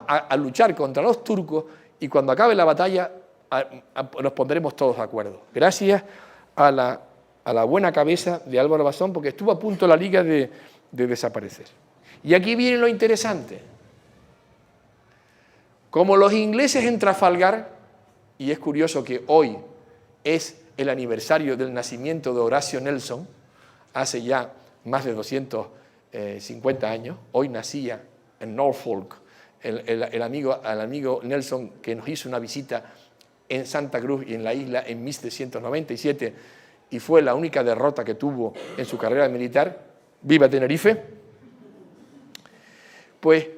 a luchar contra los turcos y cuando acabe la batalla nos pondremos todos de acuerdo. Gracias a la buena cabeza de Álvaro Basón, porque estuvo a punto la Liga de desaparecer. Y aquí viene lo interesante. Como los ingleses en Trafalgar, y es curioso que hoy es el aniversario del nacimiento de Horatio Nelson, hace ya más de 250 años, hoy nacía en Norfolk el amigo Nelson, que nos hizo una visita en Santa Cruz y en la isla en 1797, y fue la única derrota que tuvo en su carrera militar. ¡Viva Tenerife! Pues,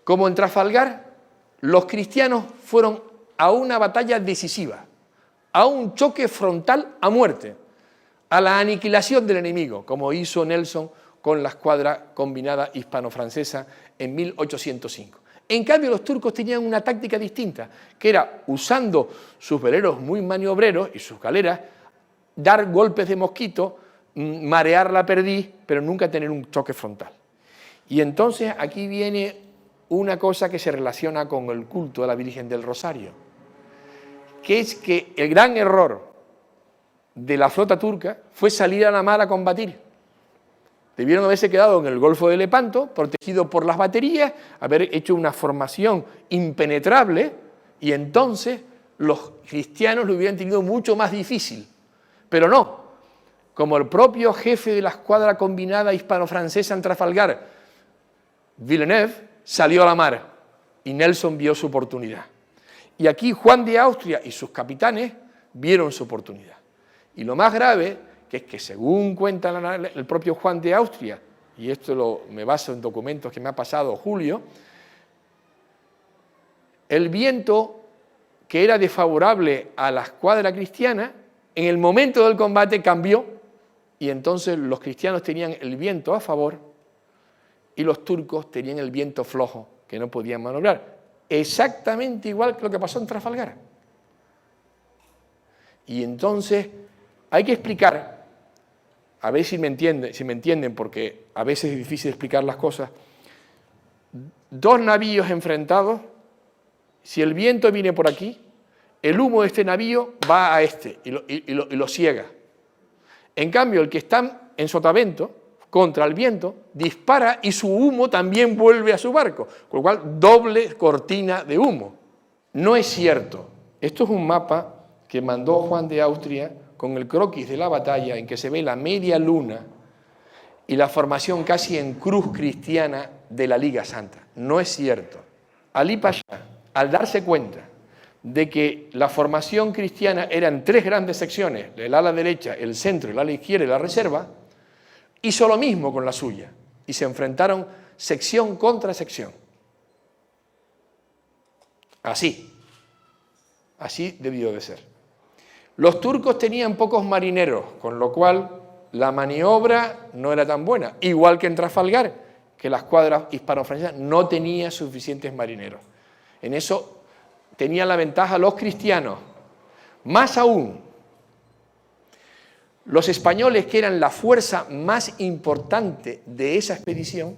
como en Trafalgar, los cristianos fueron a una batalla decisiva, a un choque frontal a muerte, a la aniquilación del enemigo, como hizo Nelson con la escuadra combinada hispano-francesa en 1805. En cambio, los turcos tenían una táctica distinta, que era, usando sus veleros muy maniobreros y sus galeras, dar golpes de mosquito, marear la perdiz, pero nunca tener un choque frontal. Y entonces aquí viene una cosa que se relaciona con el culto a la Virgen del Rosario, que es que el gran error de la flota turca fue salir a la mar a combatir. Debieron haberse quedado en el Golfo de Lepanto, protegido por las baterías, haber hecho una formación impenetrable, y entonces los cristianos lo hubieran tenido mucho más difícil. Pero no, como el propio jefe de la escuadra combinada hispano-francesa en Trafalgar, Villeneuve, salió a la mar y Nelson vio su oportunidad. Y aquí Juan de Austria y sus capitanes vieron su oportunidad. Y lo más grave, que es que según cuenta el propio Juan de Austria, y esto me baso en documentos que me ha pasado Julio, el viento que era desfavorable a la escuadra cristiana, en el momento del combate cambió, y entonces los cristianos tenían el viento a favor y los turcos tenían el viento flojo, que no podían maniobrar. Exactamente igual que lo que pasó en Trafalgar. Y entonces hay que explicar, a ver si me entienden, porque a veces es difícil explicar las cosas. Dos navíos enfrentados, si el viento viene por aquí, el humo de este navío va a este y lo ciega. En cambio, el que está en sotavento, contra el viento, dispara y su humo también vuelve a su barco, con lo cual doble cortina de humo. No es cierto. Esto es un mapa que mandó Juan de Austria con el croquis de la batalla, en que se ve la media luna y la formación casi en cruz cristiana de la Liga Santa. No es cierto. Alí Pasha, al darse cuenta de que la formación cristiana era en tres grandes secciones, el ala derecha, el centro, el ala izquierda y la reserva, hizo lo mismo con la suya y se enfrentaron sección contra sección. Así debió de ser. Los turcos tenían pocos marineros, con lo cual la maniobra no era tan buena, igual que en Trafalgar, que la escuadra hispano-francesa no tenía suficientes marineros. En eso tenían la ventaja los cristianos. Más aún, los españoles, que eran la fuerza más importante de esa expedición,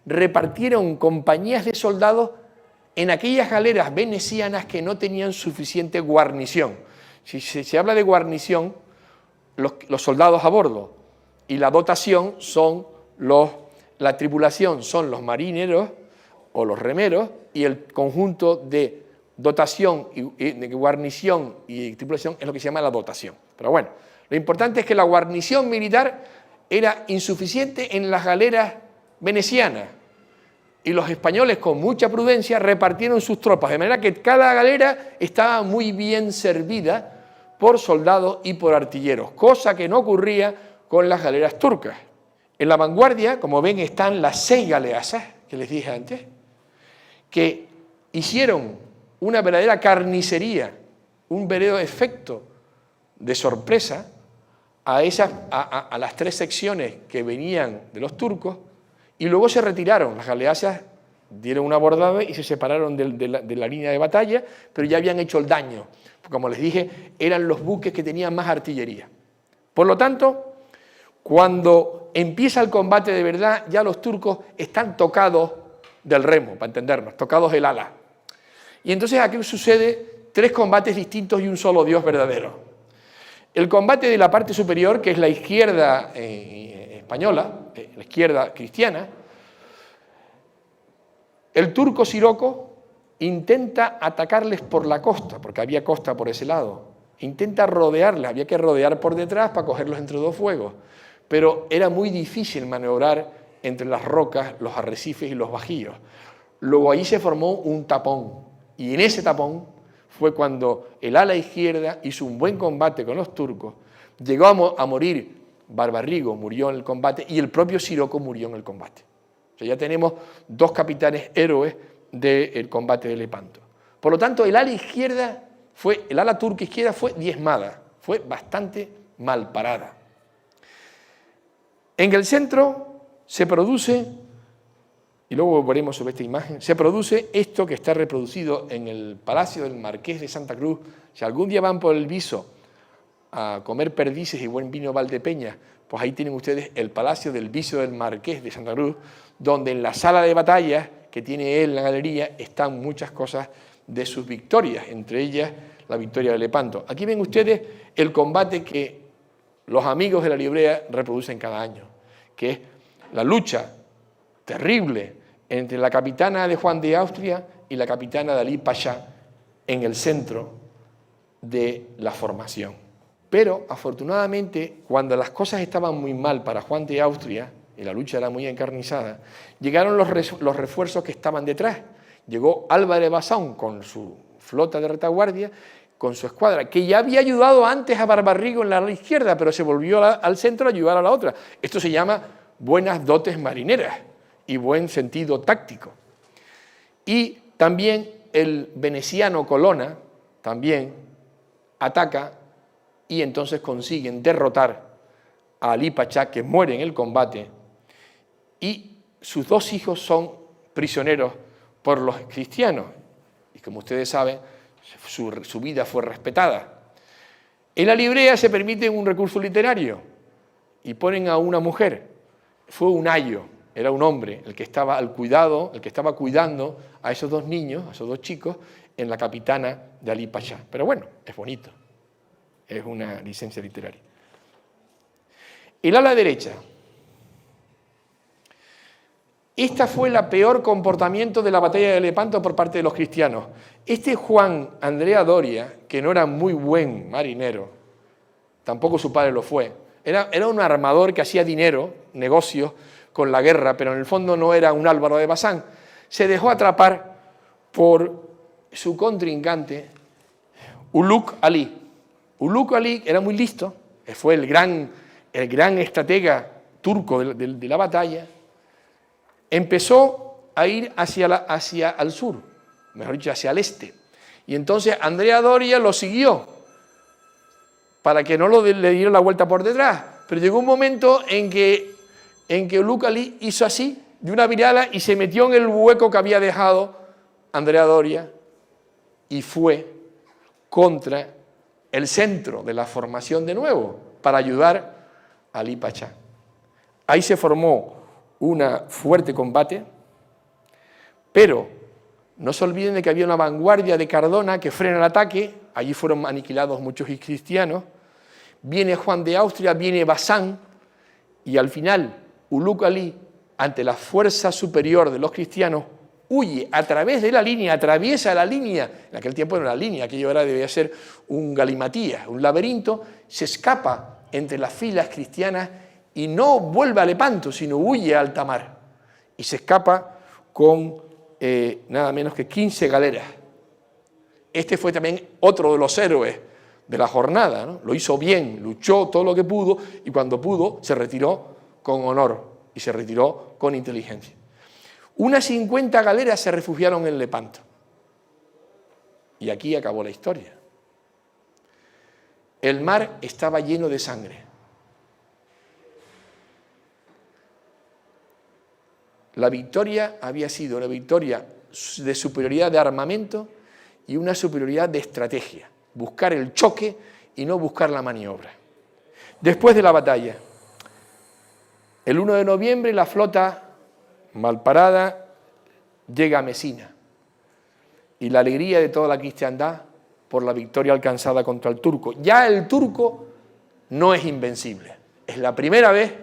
repartieron compañías de soldados en aquellas galeras venecianas que no tenían suficiente guarnición. Si se habla de guarnición, los soldados a bordo, y la dotación son la tripulación son los marineros o los remeros, y el conjunto de dotación, de guarnición y tripulación es lo que se llama la dotación. Pero bueno, lo importante es que la guarnición militar era insuficiente en las galeras venecianas, y los españoles, con mucha prudencia, repartieron sus tropas, de manera que cada galera estaba muy bien servida por soldados y por artilleros, cosa que no ocurría con las galeras turcas. En la vanguardia, como ven, están las 6 galeasas, que les dije antes, que hicieron una verdadera carnicería, un verdadero efecto de sorpresa a las 3 secciones que venían de los turcos, y luego se retiraron. Las galeasas dieron una bordada y se separaron de la línea de batalla, pero ya habían hecho el daño. Como les dije, eran los buques que tenían más artillería. Por lo tanto, cuando empieza el combate de verdad, ya los turcos están tocados del remo, para entendernos, tocados del ala. Y entonces aquí sucede 3 combates distintos y un solo Dios verdadero. El combate de la parte superior, que es la izquierda española, la izquierda cristiana, el turco Siroco intenta atacarles por la costa, porque había costa por ese lado. Intenta rodearles, había que rodear por detrás para cogerlos entre 2 fuegos. Pero era muy difícil maniobrar entre las rocas, los arrecifes y los bajíos. Luego ahí se formó un tapón, y en ese tapón fue cuando el ala izquierda hizo un buen combate con los turcos, llegó a morir Barbarrigo, murió en el combate, y el propio Siroco murió en el combate. O sea, ya tenemos 2 capitanes héroes del combate de Lepanto. Por lo tanto, el ala turca izquierda fue diezmada, fue bastante mal parada. En el centro se produce, y luego veremos sobre esta imagen, se produce esto que está reproducido en el Palacio del Marqués de Santa Cruz. Si algún día van por el Viso a comer perdices y buen vino Valdepeña, pues ahí tienen ustedes el Palacio del Viso del Marqués de Santa Cruz, donde en la sala de batallas que tiene él en la galería están muchas cosas de sus victorias, entre ellas la victoria de Lepanto. Aquí ven ustedes el combate que los amigos de la librea reproducen cada año, que es la lucha terrible entre la capitana de Juan de Austria y la capitana de Ali Pasha en el centro de la formación. Pero, afortunadamente, cuando las cosas estaban muy mal para Juan de Austria, y la lucha era muy encarnizada, llegaron los refuerzos que estaban detrás. Llegó Álvarez Bazán con su flota de retaguardia, con su escuadra, que ya había ayudado antes a Barbarrigo en la izquierda, pero se volvió al centro a ayudar a la otra. Esto se llama buenas dotes marineras y buen sentido táctico. Y también el veneciano Colonna también ataca y entonces consiguen derrotar a Ali Pasha, que muere en el combate, y sus 2 hijos son prisioneros por los cristianos. Y como ustedes saben, su vida fue respetada. En la librea se permite un recurso literario y ponen a una mujer. Fue un ayo, era un hombre el que estaba cuidando a esos 2 niños, a esos 2 chicos, en la capitana de Ali Pasha. Pero bueno, es bonito, es una licencia literaria. El ala derecha. Esta fue el peor comportamiento de la batalla de Lepanto por parte de los cristianos. Este Juan Andrea Doria, que no era muy buen marinero, tampoco su padre lo fue, era un armador que hacía dinero, negocios con la guerra, pero en el fondo no era un Álvaro de Bazán. Se dejó atrapar por su contrincante, Uluk Ali. Uluk Ali era muy listo, fue el gran estratega turco de la batalla. Empezó a ir hacia el sur, mejor dicho, hacia el este. Y entonces Andrea Doria lo siguió para que no le diera la vuelta por detrás. Pero llegó un momento en que Uluk Ali hizo así, de una virada, y se metió en el hueco que había dejado Andrea Doria y fue contra el centro de la formación de nuevo para ayudar a Ali Pasha. Ahí se formó un fuerte combate, pero no se olviden de que había una vanguardia de Cardona que frena el ataque, allí fueron aniquilados muchos cristianos, viene Juan de Austria, viene Bazán, y al final Uluk Ali, ante la fuerza superior de los cristianos, huye a través de la línea, atraviesa la línea, en aquel tiempo era una línea, aquello ahora debía ser un galimatías, un laberinto, se escapa entre las filas cristianas y no vuelve a Lepanto, sino huye a alta mar. Y se escapa con nada menos que 15 galeras. Este fue también otro de los héroes de la jornada, ¿no? Lo hizo bien, luchó todo lo que pudo y cuando pudo se retiró con honor y se retiró con inteligencia. Unas 50 galeras se refugiaron en Lepanto. Y aquí acabó la historia. El mar estaba lleno de sangre. La victoria había sido una victoria de superioridad de armamento y una superioridad de estrategia. Buscar el choque y no buscar la maniobra. Después de la batalla, el 1 de noviembre la flota, mal parada, llega a Mesina. y la alegría de toda la cristiandad por la victoria alcanzada contra el turco. Ya el turco no es invencible. Es la primera vez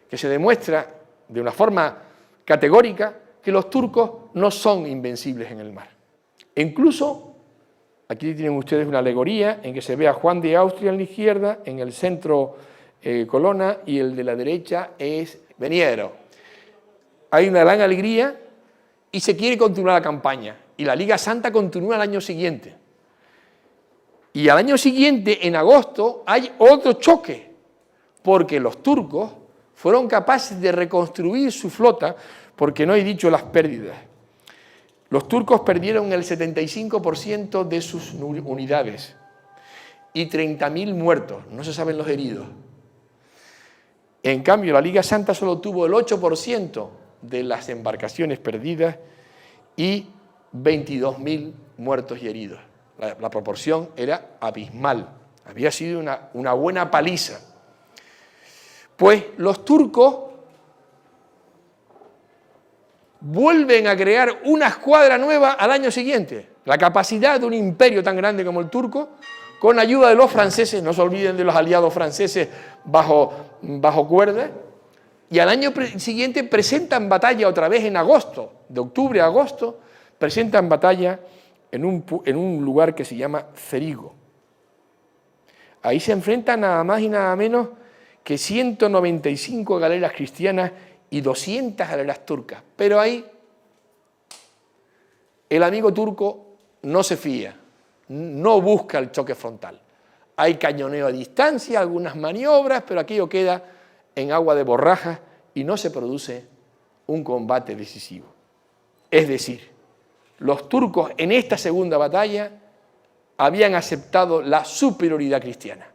que se demuestra de una forma categórica que los turcos no son invencibles en el mar. E incluso, aquí tienen ustedes una alegoría en que se ve a Juan de Austria en la izquierda, en el centro Colonna, y el de la derecha es Veniero. Hay una gran alegría y se quiere continuar la campaña. Y la Liga Santa continúa el año siguiente. Y al año siguiente, en agosto, hay otro choque, porque los turcos fueron capaces de reconstruir su flota, porque no he dicho las pérdidas. Los turcos perdieron el 75% de sus unidades y 30.000 muertos, no se saben los heridos. En cambio, la Liga Santa solo tuvo el 8% de las embarcaciones perdidas y 22.000 muertos y heridos. La proporción era abismal, había sido una buena paliza. Pues los turcos vuelven a crear una escuadra nueva al año siguiente. La capacidad de un imperio tan grande como el turco, con ayuda de los franceses, no se olviden de los aliados franceses bajo cuerda, y al año siguiente presentan batalla otra vez en agosto, de octubre a agosto, presentan batalla en un lugar que se llama Cerigo. Ahí se enfrentan nada más y nada menos que 195 galeras cristianas y 200 galeras turcas. Pero ahí el amigo turco no se fía, no busca el choque frontal. Hay cañoneo a distancia, algunas maniobras, pero aquello queda en agua de borrajas y no se produce un combate decisivo. Es decir, los turcos en esta segunda batalla habían aceptado la superioridad cristiana.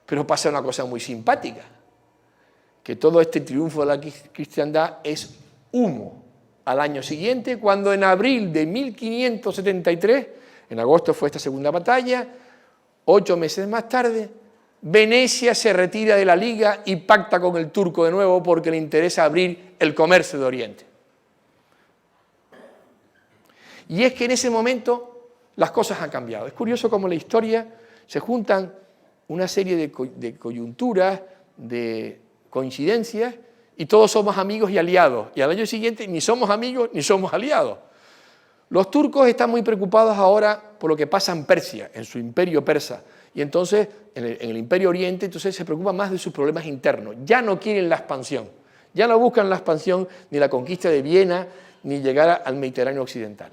Pero pasa una cosa muy simpática, que todo este triunfo de la cristiandad es humo al año siguiente, cuando en abril de 1573, en agosto fue esta segunda batalla, 8 meses más tarde, Venecia se retira de la Liga y pacta con el turco de nuevo porque le interesa abrir el comercio de Oriente. Y es que en ese momento las cosas han cambiado. Es curioso cómo en la historia se juntan una serie de coyunturas, de coincidencias, y todos somos amigos y aliados. Y al año siguiente ni somos amigos ni somos aliados. Los turcos están muy preocupados ahora por lo que pasa en Persia, en su imperio persa. Y entonces, en el imperio oriente, entonces se preocupan más de sus problemas internos. Ya no quieren la expansión. Ya no buscan la expansión ni la conquista de Viena, ni llegar al Mediterráneo occidental.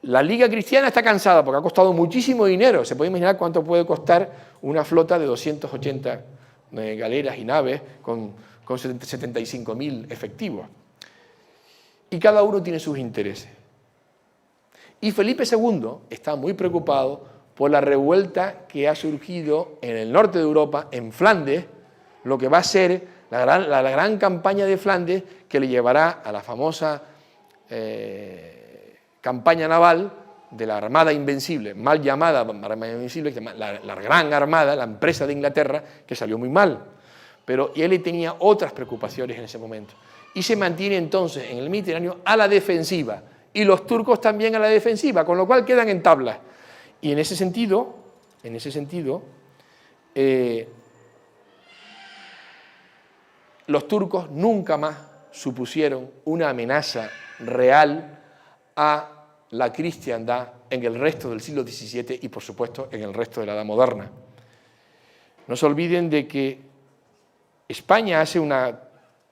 La Liga Cristiana está cansada porque ha costado muchísimo dinero. Se puede imaginar cuánto puede costar una flota de 280 galeras y naves con 75.000 efectivos. Y cada uno tiene sus intereses. Y Felipe II está muy preocupado por la revuelta que ha surgido en el norte de Europa, en Flandes, lo que va a ser la gran campaña de Flandes que le llevará a la famosa campaña naval de la Armada Invencible, mal llamada Armada Invencible, la Gran Armada, la empresa de Inglaterra, que salió muy mal. Pero él tenía otras preocupaciones en ese momento. Y se mantiene entonces en el Mediterráneo a la defensiva, y los turcos también a la defensiva, con lo cual quedan en tablas. Y en ese sentido, los turcos nunca más supusieron una amenaza real a la cristiandad en el resto del siglo XVII y, por supuesto, en el resto de la Edad Moderna. No se olviden de que España hace una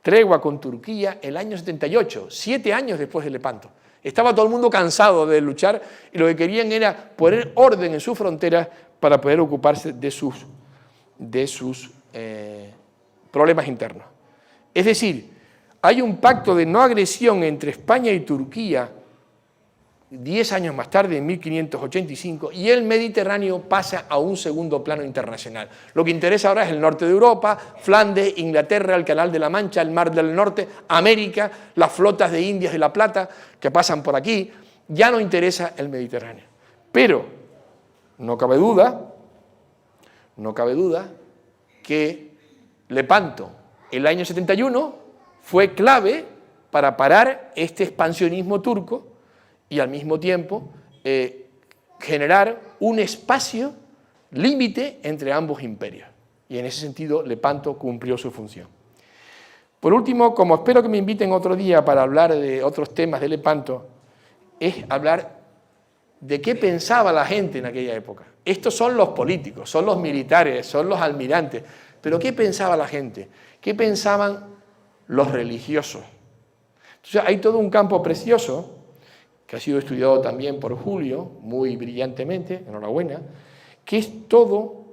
tregua con Turquía el año 78, 7 años después de Lepanto. Estaba todo el mundo cansado de luchar y lo que querían era poner orden en sus fronteras para poder ocuparse de sus problemas internos. Es decir, hay un pacto de no agresión entre España y Turquía 10 años más tarde, en 1585, y el Mediterráneo pasa a un segundo plano internacional. Lo que interesa ahora es el norte de Europa, Flandes, Inglaterra, el Canal de la Mancha, el Mar del Norte, América, las flotas de Indias de la Plata que pasan por aquí. Ya no interesa el Mediterráneo. Pero no cabe duda que Lepanto, el año 71, fue clave para parar este expansionismo turco y al mismo tiempo generar un espacio límite entre ambos imperios. Y en ese sentido Lepanto cumplió su función. Por último, como espero que me inviten otro día para hablar de otros temas de Lepanto, es hablar de qué pensaba la gente en aquella época. Estos son los políticos, son los militares, son los almirantes, pero ¿qué pensaba la gente? ¿Qué pensaban los religiosos? Entonces hay todo un campo precioso, que ha sido estudiado también por Julio, muy brillantemente, enhorabuena, que es todo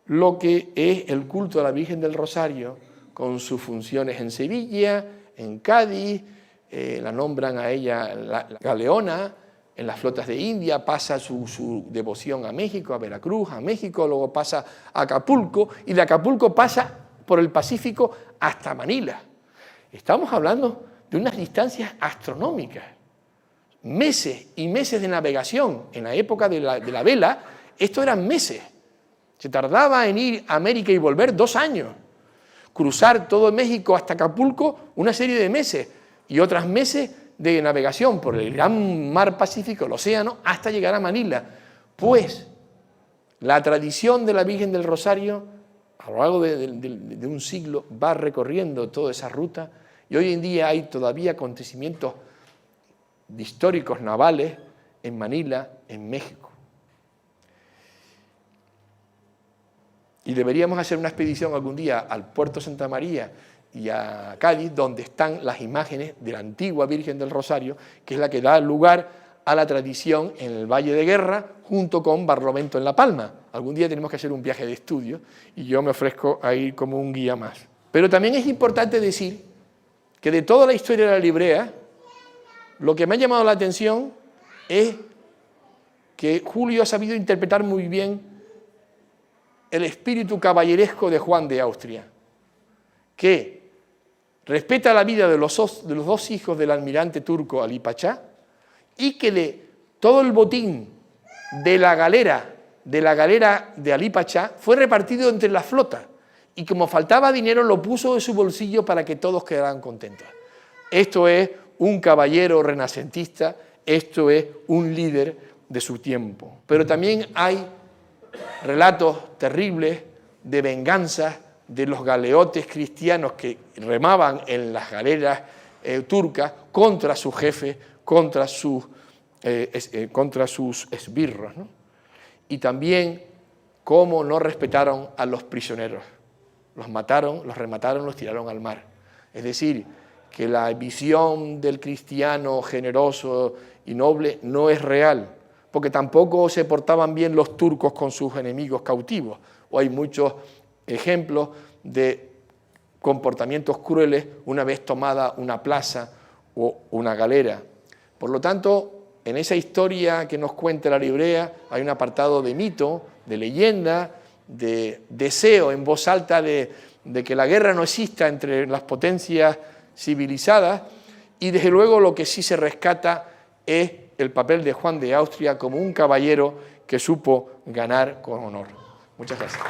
lo que es el culto a la Virgen del Rosario, con sus funciones en Sevilla, en Cádiz, la nombran a ella la Galeona, en las flotas de India, pasa su devoción a México, a Veracruz, a México, luego pasa a Acapulco, y de Acapulco pasa por el Pacífico hasta Manila. Estamos hablando de unas distancias astronómicas, meses y meses de navegación. En la época de la vela, esto eran meses. Se tardaba en ir a América y volver 2 años. Cruzar todo México hasta Acapulco, una serie de meses, y otros meses de navegación por el gran mar Pacífico, el océano, hasta llegar a Manila. Pues la tradición de la Virgen del Rosario, a lo largo de un siglo, va recorriendo toda esa ruta, y hoy en día hay todavía acontecimientos históricos navales en Manila, en México. Y deberíamos hacer una expedición algún día al puerto Santa María y a Cádiz, donde están las imágenes de la antigua Virgen del Rosario, que es la que da lugar a la tradición en el Valle de Guerra, junto con Barlovento en La Palma. Algún día tenemos que hacer un viaje de estudio y yo me ofrezco a ir como un guía más. Pero también es importante decir que de toda la historia de la librea, lo que me ha llamado la atención es que Julio ha sabido interpretar muy bien el espíritu caballeresco de Juan de Austria, que respeta la vida de los 2 hijos del almirante turco Alí Pachá, y que de todo el botín de la galera de Alí Pachá fue repartido entre la flota, y como faltaba dinero lo puso de su bolsillo para que todos quedaran contentos. Esto es un caballero renacentista, esto es un líder de su tiempo. Pero también hay relatos terribles de venganza de los galeotes cristianos que remaban en las galeras turcas contra su jefe, contra sus esbirros, ¿no? Y también cómo no respetaron a los prisioneros. Los mataron, los remataron, los tiraron al mar. Es decir, que la visión del cristiano generoso y noble no es real, porque tampoco se portaban bien los turcos con sus enemigos cautivos. O hay muchos ejemplos de comportamientos crueles una vez tomada una plaza o una galera. Por lo tanto, en esa historia que nos cuenta la librea hay un apartado de mito, de leyenda, de deseo en voz alta de que la guerra no exista entre las potencias civilizadas, y desde luego lo que sí se rescata es el papel de Juan de Austria como un caballero que supo ganar con honor. Muchas gracias.